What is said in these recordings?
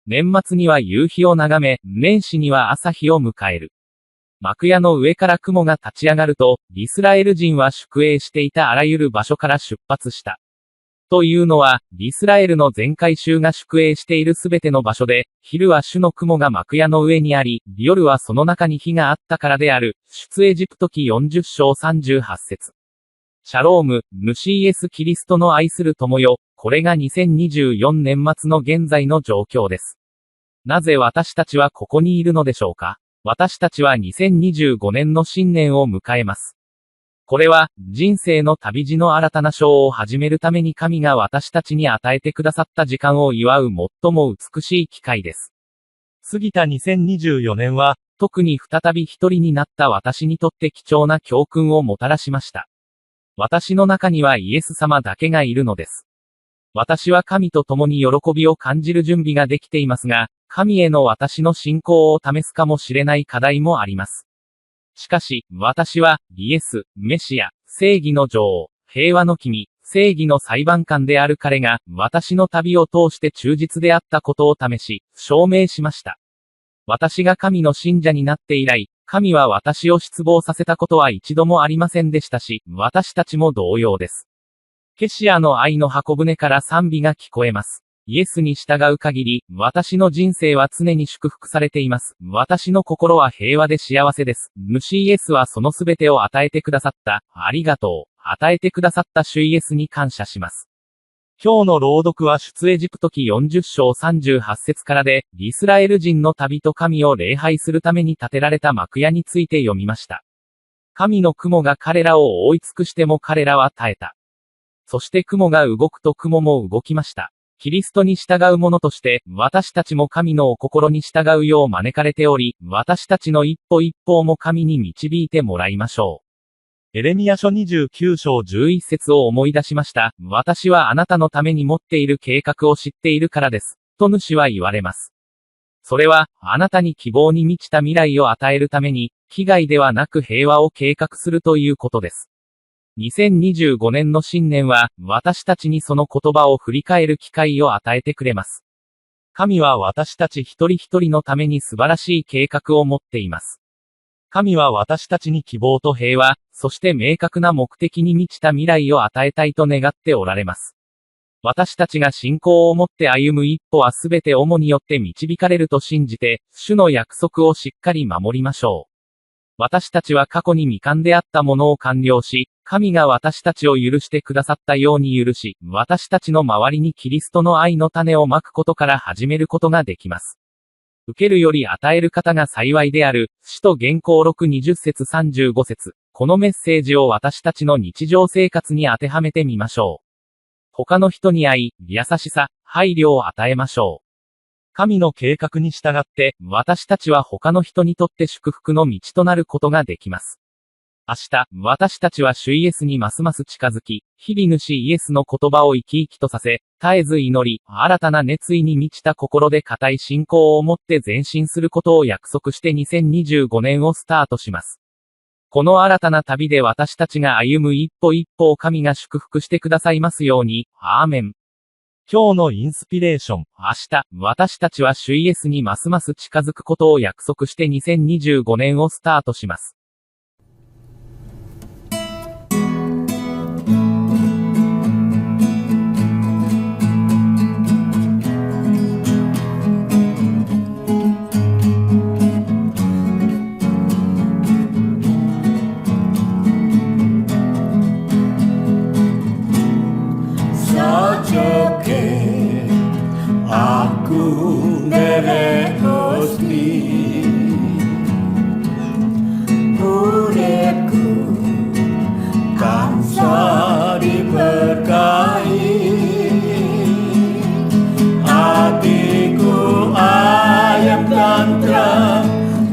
年末には夕日を眺め、年始には朝日を迎える。幕屋の上から雲が立ち上がると、イスラエル人は宿営していたあらゆる場所から出発した。というのは、イスラエルの全会衆が宿営しているすべての場所で、昼は主の雲が幕屋の上にあり、夜はその中に火があったからである。出エジプト記40章38節。シャローム、主イエス・キリストの愛する友よ、これが2024年末の現在の状況です。なぜ私たちはここにいるのでしょうか？私たちは2025年の新年を迎えます。これは、人生の旅路の新たな章を始めるために神が私たちに与えてくださった時間を祝う最も美しい機会です。過ぎた2024年は、特に再び一人になった私にとって貴重な教訓をもたらしました。私の中にはイエス様だけがいるのです。私は神と共に喜びを感じる準備ができていますが、神への私の信仰を試すかもしれない課題もあります。しかし、私は、イエス、メシア、正義の女王、平和の君、正義の裁判官である彼が、私の旅を通して忠実であったことを試し、証明しました。私が神の信者になって以来、神は私を失望させたことは一度もありませんでしたし、私たちも同様です。ケシアの愛の箱舟から賛美が聞こえます。イエスに従う限り、私の人生は常に祝福されています。私の心は平和で幸せです。主イエスはそのすべてを与えてくださった。ありがとう。与えてくださった主イエスに感謝します。今日の朗読は出エジプト記40章38節からで、イスラエル人の旅と神を礼拝するために建てられた幕屋について読みました。神の雲が彼らを覆い尽くしても彼らは耐えた。そして雲が動くと雲も動きました。キリストに従う者として、私たちも神のお心に従うよう招かれており、私たちの一歩一歩も神に導いてもらいましょう。エレミヤ書29章11節を思い出しました。私はあなたのために持っている計画を知っているからです。と主は言われます。それは、あなたに希望に満ちた未来を与えるために、危害ではなく平和を計画するということです。2025年の新年は、私たちにその言葉を振り返る機会を与えてくれます。神は私たち一人一人のために素晴らしい計画を持っています。神は私たちに希望と平和、そして明確な目的に満ちた未来を与えたいと願っておられます。私たちが信仰を持って歩む一歩はすべて主によって導かれると信じて、主の約束をしっかり守りましょう。私たちは過去に未完であったものを完了し、神が私たちを許してくださったように許し、私たちの周りにキリストの愛の種をまくことから始めることができます。受けるより与える方が幸いである、使徒言行6 20節35節。このメッセージを私たちの日常生活に当てはめてみましょう。他の人に愛、優しさ、配慮を与えましょう。神の計画に従って、私たちは他の人にとって祝福の道となることができます。明日、私たちは主イエスにますます近づき、日々主イエスの言葉を生き生きとさせ、絶えず祈り、新たな熱意に満ちた心で固い信仰を持って前進することを約束して2025年をスタートします。この新たな旅で私たちが歩む一歩一歩を神が祝福してくださいますように、アーメン。今日のインスピレーション。明日、私たちは主イエスにますます近づくことを約束して2025年をスタートします。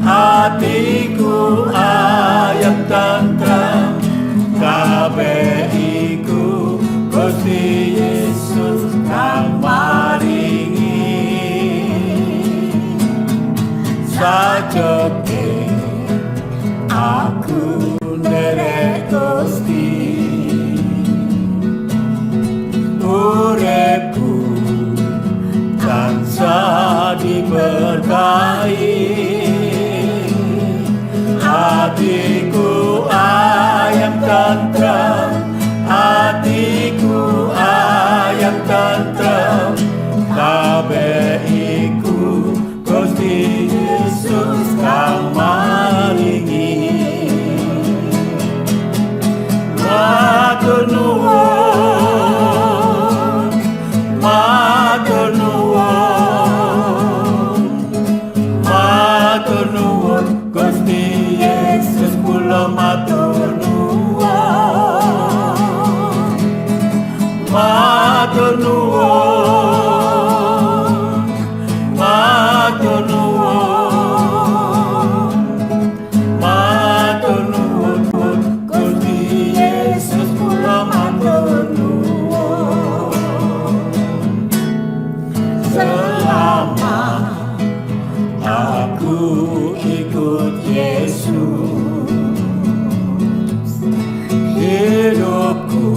Hatiku ayam tantram, kabeh iku Gusti Yesus kang maringi. Sajoke aku nderek Gusti, uripku tansah diberkahi. Hatiku ayam tentram, hatiku ayam tentram, kabeh iku Gusti Yesus kang maringi. Matur nuwun, matur nuwun, matur nuwun, Gusti Yesus kula matur nuwun, matur nuwun, matur nuwun, matur nuwun, Gusti Yesus kula matur nuwun. Selama aku ikut Yesus, hidupku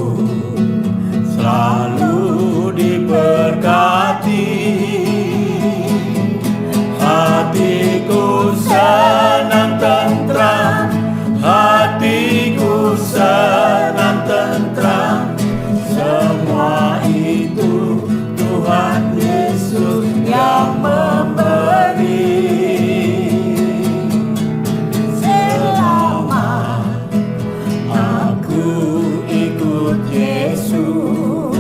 selalu diberkati. Hatiku senang tentram, hatiku senang tentram, semua itu Tuhan Yesus yang memberi. Selama aku ikut Yesus,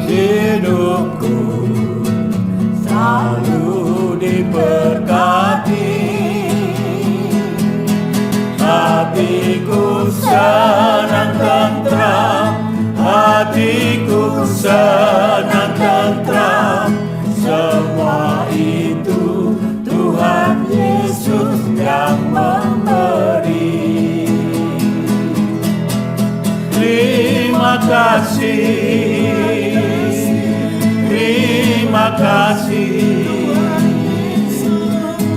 hidupku selalu diberkati. Hatiku senang tentram, hatiku senang tentram, semua itu Tuhan Yesus yang memberi. Terima kasih, terima kasih,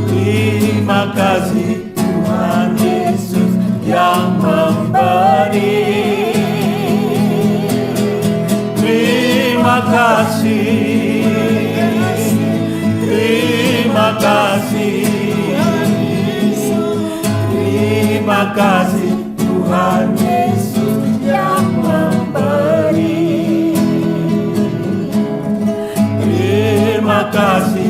terima kasih Tuhan Yesus yang memberi. Terima kasih, terima kasih, terima kasih Tuhan Yesus yang memberi. Terima kasih.